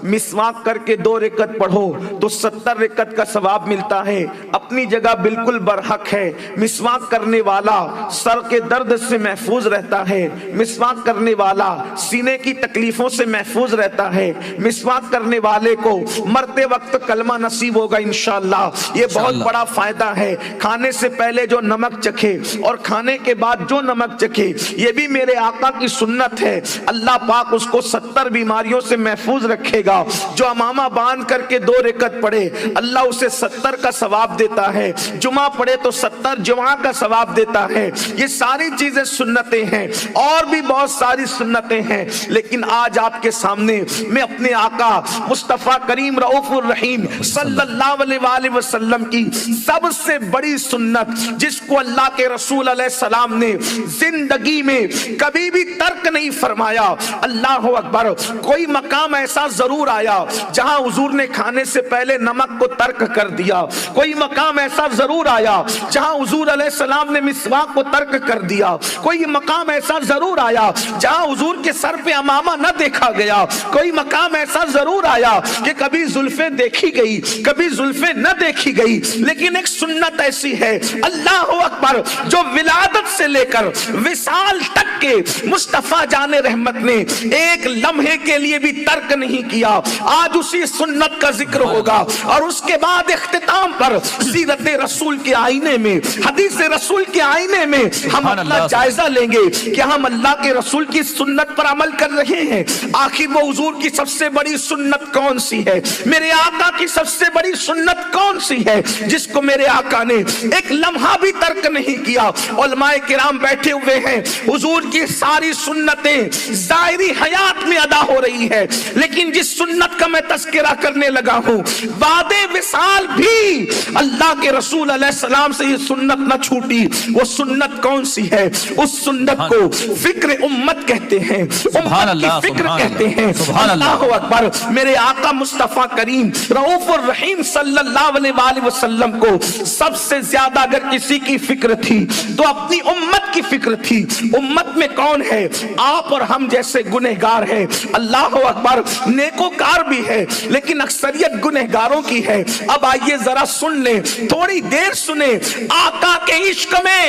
مسواک کر کے 2 رکعت پڑھو تو 70 رکعت کا ثواب ملتا ہے، اپنی جگہ بالکل برحق ہے۔ مسواک کرنے والا سر کے درد سے محفوظ رہتا ہے، مسواک کرنے والا سینے کی تکلیفوں سے محفوظ رہتا ہے، مسواک کرنے والے کو مرتے وقت کلمہ نصیب ہوگا انشاءاللہ۔ یہ بہت بڑا فائدہ ہے۔ کھانے سے پہلے جو نمک چکھے اور کھانے کے بعد جو نمک چکھے، یہ بھی میرے آقا کی سنت ہے۔ اللہ پاک اس کو 70 بیماریوں سے محفوظ رکھے گا۔ جو امامہ باندھ کر کے 2 رکعت پڑھے اللہ اسے 70 کا ثواب دیتا ہے، جمعہ پڑھے تو 70 جمعہ کا ثواب دیتا ہے۔ یہ ساری چیزیں سنتیں ہیں، اور بھی بہت ساری سنتیں ہیں، لیکن آج آپ کے سامنے میں اپنے آقا مصطفیٰ کریم رؤوف الرحیم صلی اللہ علیہ وآلہ وسلم کی سب سے بڑی سنت، جس کو اللہ کے رسول علیہ السلام نے زندگی میں کبھی بھی ترک نہیں فرمایا۔ اللہ اکبر۔ کوئی مقام ایسا ضرور آیا جہاں حضور نے کھانے سے پہلے نمک کو ترک کر دیا، کوئی مقام ایسا ضرور آیا جہاں حضور علیہ السلام نے مسواک کو ترک کر دیا، کوئی مقام ایسا ضرور آیا جہاں حضور کے سر پہ امامہ نہ دیکھا گیا، کوئی مقام ایسا ضرور آیا کہ کبھی زلفیں دیکھی گئی کبھی زلفیں نہ دیکھی گئی، لیکن ایک سنت ایسی ہے اللہ اکبر جو ولادت سے لے کر وصال تک کے مصطفیٰ جان رحمت نے ایک لمحے کے لیے بھی ترک نہیں کیا۔ آج اسی سنت کا ذکر ہوگا، اور اس کے بعد اختتام پر سیرت رسول کے آئینے میں، حدیث رسول کے آئینے میں ہم اپنا جائزہ لیں گے کہ ہم اللہ کے رسول کی سنت پر عمل کر رہے ہیں۔ آخر وہ حضور کی سب سے بڑی سنت کون سی ہے؟ میرے آقا کی سب سے بڑی سنت کون سی ہے جس کو میرے آقا نے ایک لمحہ بھی ترک نہیں کیا؟ علماء کرام بیٹھے ہوئے ہیں، حضور کی ساری سنتیں ظاہری حیات میں ادا ہو رہی ہے، لیکن جس سنت کا میں تذکرہ کرنے لگا ہوں بعد وصال بھی اللہ کے رسول علیہ السلام سے یہ سنت نہ چھوٹی۔ وہ سنت کون سی ہے؟ اس سنت کو فکر امت کہتے ہیں، امت کی فکر کہتے ہیں۔ اللہ اکبر۔ میرے آقا مصطفیٰ کریم رؤوف الرحیم صلی اللہ علیہ وآلہ وسلم کو سب سے زیادہ اگر کسی کی فکر تھی تو اپنی امت کی فکر تھی۔ امت میں کون ہے؟ آپ اور ہم جیسے گنہگار ہیں۔ اللہ اکبر۔ نیکوکار بھی ہے لیکن اکثریت گنہگاروں کی ہے۔ اب آئیے ذرا سن لیں، تھوڑی دیر سنیں۔ آقا کے عشق میں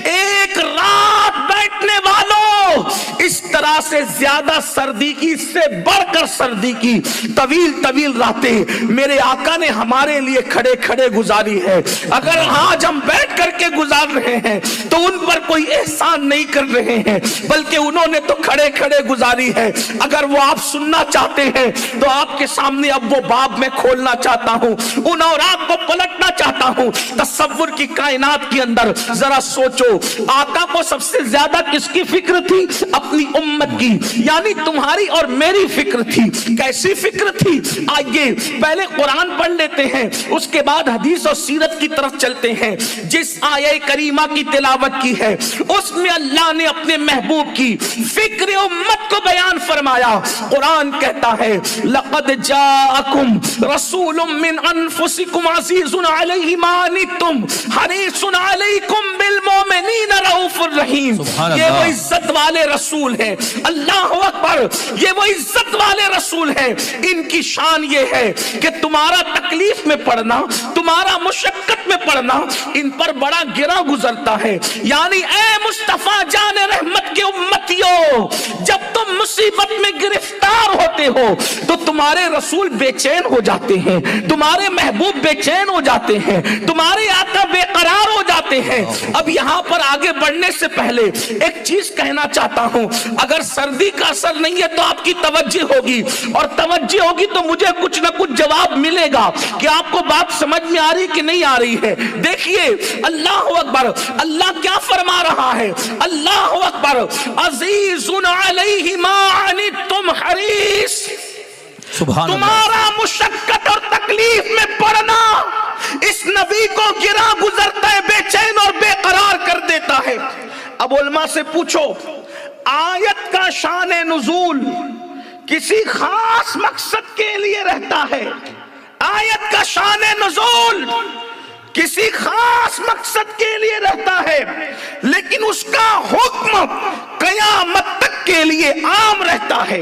ایک رات بیٹھنے والوں، اس طرح سے زیادہ سردی کی، اس سے بڑھ کر سردی کی طویل طویل راتیں میرے آقا نے ہمارے لیے کھڑے کھڑے گزاری ہے۔ اگر آج ہم بیٹھ کر کے گزار رہے ہیں تو ان پر کوئی احسان نہیں کر رہے ہیں، بلکہ انہوں نے تو کھڑے کھڑے گزاری ہے۔ اگر وہ آپ سننا چاہتے ہیں تو آپ کے سامنے اب وہ باب میں کھولنا چاہتا ہوں، ان اوراق کو پلٹنا چاہتا ہوں۔ تصور کی کائنات کے اندر ذرا سوچو، آقا کو سب سے زیادہ کس کی فکر تھی؟ اپنی امت کی، یعنی تمہاری اور میری فکر تھی۔ کیسی فکر تھی؟ آئیے پہلے قرآن پڑھ لیتے ہیں، اس کے بعد حدیث اور سیرت کی طرف چلتے ہیں۔ جس آیہ کریمہ کی تلاوت کی ہے اس میں اللہ نے اپنے محبوب کی فکر امت کو بیان فرمایا۔ قرآن کہتا ہے لقد جاءکم رسول من انفسکم عزیز علیہ ما عنتم حریص علیکم بالمؤمنین رؤوف الرحیم۔ یہ وہ عزت والے رسول ہیں، اللہ اکبر، یہ وہ عزت والے رسول ہیں۔ ان کی شان یہ ہے کہ تمہارا تکلیف میں پڑنا، تمہارا مشقت میں پڑنا ان پر بڑا گرا گزرتا ہے۔ یعنی اے مصطفیٰ جان رحمت کے امتیوں، جب تم مصیبت میں گرفتار ہوتے ہو تو تمہارے رسول بے چین ہو جاتے ہیں، تمہارے محبوب بے چین ہو جاتے ہیں، تمہارے آقا بے قرار ہو جاتے ہیں۔ اب یہاں پر آگے بڑھنے سے پہلے ایک چیز کہنا چاہتا ہوں، اگر سردی کا اثر نہیں ہے تو آپ کی توجہ ہوگی، اور توجہ ہوگی تو مجھے کچھ نہ کچھ جواب ملے گا کہ آپ کو بات سمجھ میں آ رہی کہ نہیں آ رہی ہے۔ دیکھیے اللہ اکبر، اللہ کیا فرما رہا ہے؟ اللہ اکبر، عزیز علیہ ما عنتم حریص، تمہارا مشقت اور تکلیف میں پڑنا اس نبی کو گرا گزرتا ہے، بے چین اور بے قرار کر دیتا ہے۔ اب علماء سے پوچھو، آیت کا شان نزول کسی خاص مقصد کے لیے رہتا ہے، آیت کا شان نزول کسی خاص مقصد کے لیے رہتا ہے، لیکن اس کا حکم قیامت تک کے لیے عام رہتا ہے۔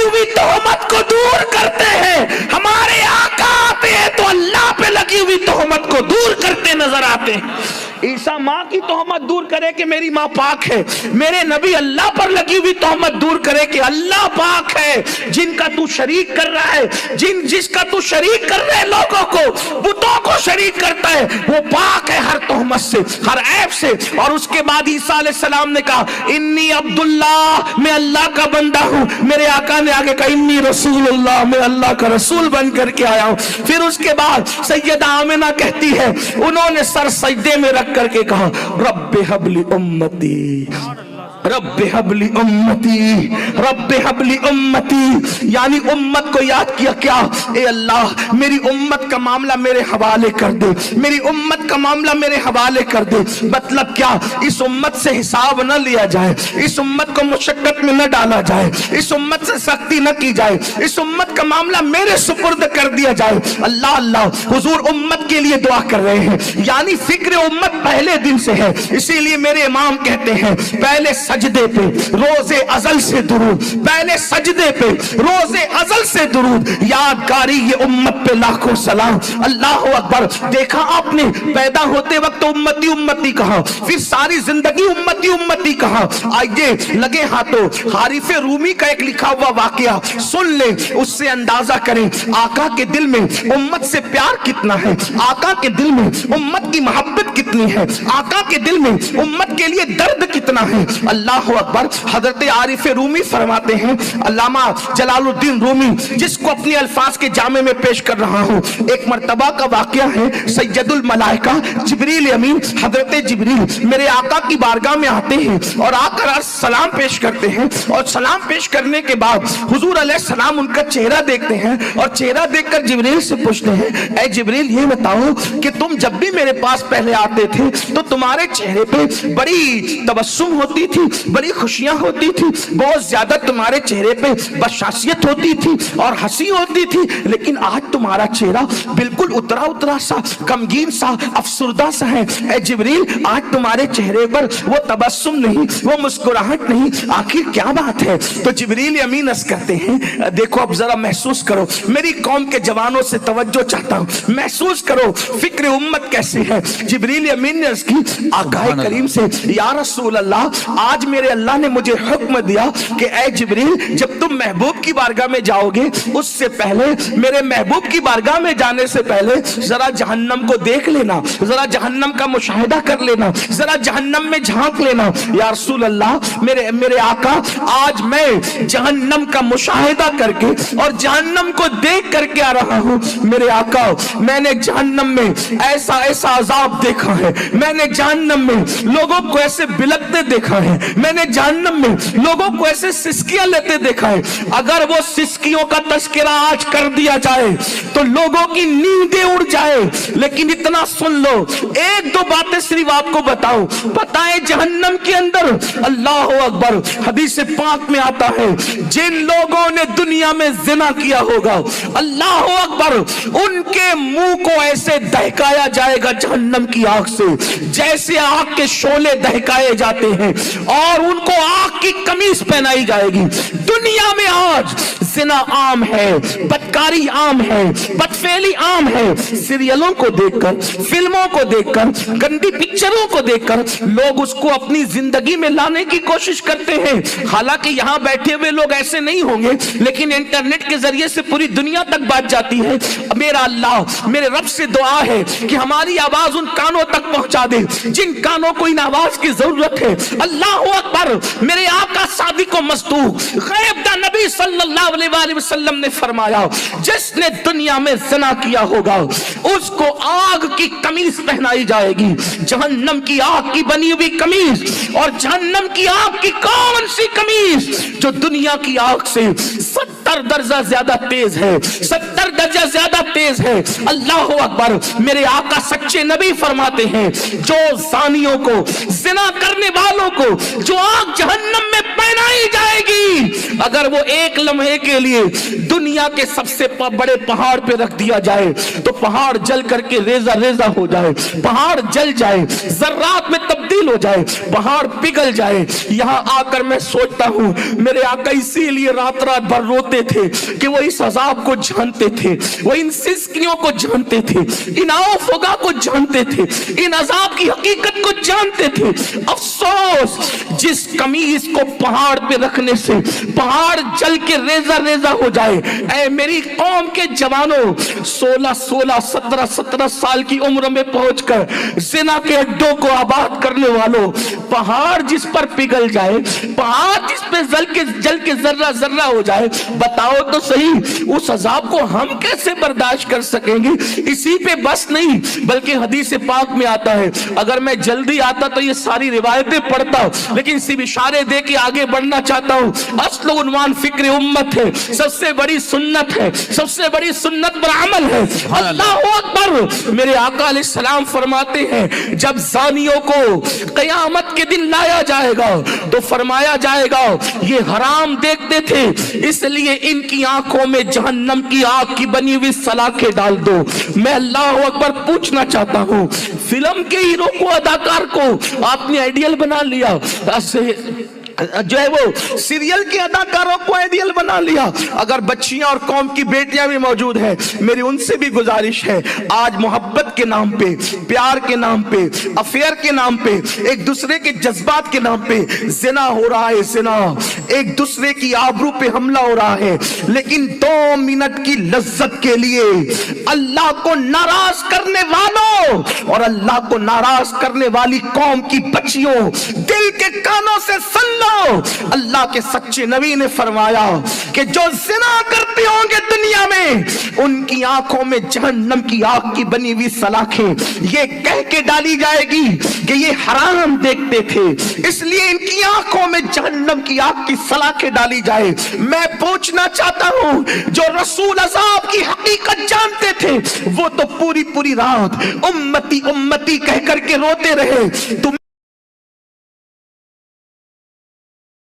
لگی ہوئی تہمت کو دور کرتے ہیں. ہمارے آقا آتے ہیں تو اللہ پہ لگی ہوئی تہمت کو دور کرتے نظر آتے ہیں. عیسیٰ ماں کی تہمت دور کرے کہ میری ماں پاک ہے. میرے نبی اللہ پر لگی ہوئی تہمت دور کرے کہ اللہ پاک ہے. جن کا تو شریک کر رہا ہے, جس کا تو شریک کر رہے لوگوں کو, بتوں کو شریک کرتا ہے, وہ پاک ہے ہر تہمت سے, ہر عیب سے. اور اس کے بعد عیسیٰ علیہ السلام نے کہا انی عبداللہ, میں اللہ کا بندہ ہوں. میرے آقا نے آگے کہا انی رسول اللہ, میں اللہ کا رسول بن کر کے آیا ہوں. پھر اس کے بعد سیدہ آمنہ کہتی ہے انہوں نے سر سجدے میں رکھ کر کے کہا رب حب لی امتی, رب حب لی امتی, رب حب لی امتی. یعنی امت کو یاد کیا کیا, اے اللہ میری امت کا معاملہ میرے حوالے کر دے, میری امت کا معاملہ میرے حوالے کر دے. مطلب کیا, اس امت سے حساب نہ لیا جائے, اس امت کو مشقت میں نہ ڈالا جائے, اس امت سے سختی نہ کی جائے, اس امت کا معاملہ میرے سپرد کر دیا جائے. اللہ اللہ, حضور امت کے لیے دعا کر رہے ہیں. یعنی فکر امت پہلے دن سے ہے. اسی لیے میرے امام کہتے ہیں پہلے سجدے پہ روز ازل سے درود, پہلے سجدے پہ روز ازل سے درود. یادگاری یہ امت پہ لاکھوں سلام. اللہ اکبر. دیکھا آپ نے پیدا ہوتے وقت امتی امتی کہا, پھر ساری زندگی امتی امتی کہا. آئیے لگے ہاتھوں حارث رومی کا ایک لکھا ہوا واقعہ سن لیں, اس سے اندازہ کریں آقا کے دل میں امت سے پیار کتنا ہے, آقا کے دل میں امت کی محبت کتنی ہے, آقا کے دل میں امت کے لیے درد کتنا ہے. اللہ اکبر. حضرت عارف رومی فرماتے ہیں, علامہ جلال الدین رومی جس کو اپنے الفاظ کے جامع میں پیش کر رہا ہوں, ایک مرتبہ کا واقعہ ہے. سید الملائکہ جبریل امین حضرت جبریل میرے آقا کی بارگاہ میں آتے ہیں اور آ کر سلام پیش کرتے ہیں, اور سلام پیش کرنے کے بعد حضور علیہ السلام ان کا چہرہ دیکھتے ہیں, اور چہرہ دیکھ کر جبریل سے پوچھتے ہیں اے جبریل یہ بتاؤ کہ تم جب بھی میرے پاس پہلے آتے تھے تو تمہارے چہرے پہ بڑی تبسم ہوتی تھی, بڑی خوشیاں ہوتی تھی, بہت زیادہ تمہارے چہرے پہ بشاشیت ہوتی تھی اور ہنسی ہوتی تھی, لیکن آج تمہارا چہرہ بالکل اترا اترا سا, غمگین سا, افسردہ سا ہے. اے جبریل آج تمہارے چہرے پر وہ تبسم نہیں, وہ مسکراہٹ نہیں, آخر کیا بات ہے؟ تو جبریل امین عرض کرتے ہیں دیکھو اب ذرا محسوس کرو, میری قوم کے جوانوں سے توجہ چاہتا ہوں, محسوس کرو فکر امت کیسے ہے. جبریل امین نے عرض کی آقا کریم سے یا رسول اللہ, آج میرے اللہ نے مجھے حکم دیا کہ اے جبریل جب تم محبوب کی بارگاہ میں جاؤ گے اس سے پہلے, میرے محبوب کی بارگاہ میں جانے سے پہلے ذرا جہنم کو دیکھ لینا, ذرا جہنم کا مشاہدہ کر لینا, ذرا جہنم میں جھانک لینا. یا رسول اللہ میرے آقا آج میں جہنم کا مشاہدہ کر کے اور جہنم کو دیکھ کر کے آ رہا ہوں. میرے آقا میں نے جہنم میں ایسا ایسا عذاب دیکھا ہے, میں نے جہنم میں لوگوں کو ایسے بلکتے دیکھا ہے, میں نے جہنم میں لوگوں کو ایسے سسکیاں لیتے دیکھا ہے. اگر وہ سسکیوں کا تذکرہ آج کر دیا جائے تو لوگوں کی نیندیں اڑ جائے. لیکن اتنا سن لو, ایک دو باتیں صرف آپ کو بتاؤ. بتائیں جہنم کے اندر اللہ اکبر حدیث پاک میں آتا ہے جن لوگوں نے دنیا میں زنا کیا ہوگا اللہ اکبر ان کے منہ کو ایسے دہکایا جائے گا جہنم کی آگ سے جیسے آگ کے شعلے دہکائے جاتے ہیں, اور ان کو آگ کی قمیص پہنائی جائے گی. دنیا میں آج زنا عام ہے, بدکاری عام ہے, بدفعلی عام ہے. سیریلوں کو دیکھ کر, فلموں کو دیکھ کر, گندی پکچروں کو دیکھ کر لوگ اس کو اپنی زندگی میں لانے کی کوشش کرتے ہیں. حالانکہ یہاں بیٹھے ہوئے لوگ ایسے نہیں ہوں گے, لیکن انٹرنیٹ کے ذریعے سے پوری دنیا تک بات جاتی ہے. میرا اللہ میرے رب سے دعا ہے کہ ہماری آواز ان کانوں تک پہنچا دے جن کانوں کو ان آواز کی ضرورت ہے. اللہ اکبر. میرے آقا صادق و مصدوق غیب دا نبی صلی اللہ علیہ وآلہ وسلم نے فرمایا جس نے دنیا میں زنا کیا ہوگا اس کو آگ کی قمیص پہنائی جائے گی, جہنم کی آگ کی بنی ہوئی قمیص. اور جہنم کی آگ کی کون سی قمیص جو دنیا کی آگ سے 70 درجہ زیادہ تیز ہے, 70 درجہ زیادہ تیز ہے. اللہ اکبر. میرے آقا سچے نبی فرماتے ہیں جو زانیوں کو, زنا کرنے والوں کو جو آگ جہنم میں پہنائی ڈالی جائے گی اگر وہ ایک لمحے کے لیے دنیا کے سب سے بڑے پہاڑ پہ رکھ دیا جائے تو پہاڑ جل کر کے ریزہ ریزہ ہو جائے, پہاڑ جل جائے, ذرات میں تبدیل ہو جائے, پہاڑ پگھل جائے. یہاں آ کر میں سوچتا ہوں میرے آقا اسی لیے رات رات بھر روتے تھے کہ وہ اس عذاب کو جانتے تھے, وہ ان سسکیوں کو جانتے تھے, ان آؤ فغا کو جانتے تھے, ان عذاب کی حقیقت کو جانتے تھے. افسوس جس قمیص کو پہاڑ پہ رکھنے سے پہاڑ جل کے ریزہ ریزہ ہو جائے. اے میری قوم کے جوانوں, 16 سال کی عمر میں پہنچ کر زنا کے اڈوں کو آباد کرنے والوں, پہاڑ جس پر پگھل جائے, پہاڑ جس پہ جل کے ذرہ ذرہ ہو جائے, بتاؤ تو صحیح اس عذاب کو ہم کیسے برداشت کر سکیں گے؟ اسی پہ بس نہیں بلکہ حدیث پاک میں آتا ہے, اگر میں جلدی آتا تو یہ ساری روایتیں پڑھتا ہوں, لیکن صرف اشارے دے کے آگے بڑھنا چاہتا ہوں. اصل عنوان فکر امت ہے, سب سے بڑی سنت ہے, سب سے بڑی سنت پر عمل ہے. اللہ اکبر. میرے آقا علیہ السلام فرماتے ہیں جب زانیوں کو قیامت کے دن لایا جائے گا تو فرمایا جائے گا یہ حرام دیکھتے تھے اس لیے ان کی آنکھوں میں جہنم کی آگ کی بنی ہوئی سلاخیں ڈال دو. میں اللہ اکبر پوچھنا چاہتا ہوں, فلم کے ہیرو کو, اداکار کو آپ نے آئیڈیل بنا لیا, جو ہے وہ سیریل کے اداکاروں کو آئیڈیل بنا لیا. اگر بچیاں اور قوم کی بیٹیاں بھی موجود ہیں, میری ان سے بھی گزارش ہے, آج محبت کے نام پہ, پیار کے نام پہ, افیئر کے نام پہ, ایک دوسرے کے جذبات کے نام پہ زنا ہو رہا ہے. زنا ایک دوسرے کی آبرو پہ حملہ ہو رہا ہے, لیکن 2 منٹ کی لذت کے لیے اللہ کو ناراض کرنے والوں اور اللہ کو ناراض کرنے والی قوم کی بچیوں, دل کے کانوں سے سن لو, اللہ کے سچے نبی نے فرمایا کہ جو زنا کرتے ہوں گے دنیا میں ان کی آنکھوں میں جہنم کی آگ کی بنی ہوئی سلاخیں یہ کہہ کے ڈالی جائے گی کہ یہ حرام دیکھتے تھے اس لیے ان کی آنکھوں میں جہنم کی آگ کی سلاخیں ڈالی جائے. میں پوچھنا چاہتا ہوں جو رسول عذاب کی حقیقت جانتے تھے وہ تو پوری رات امتی امتی کہہ کر کے روتے رہے, تم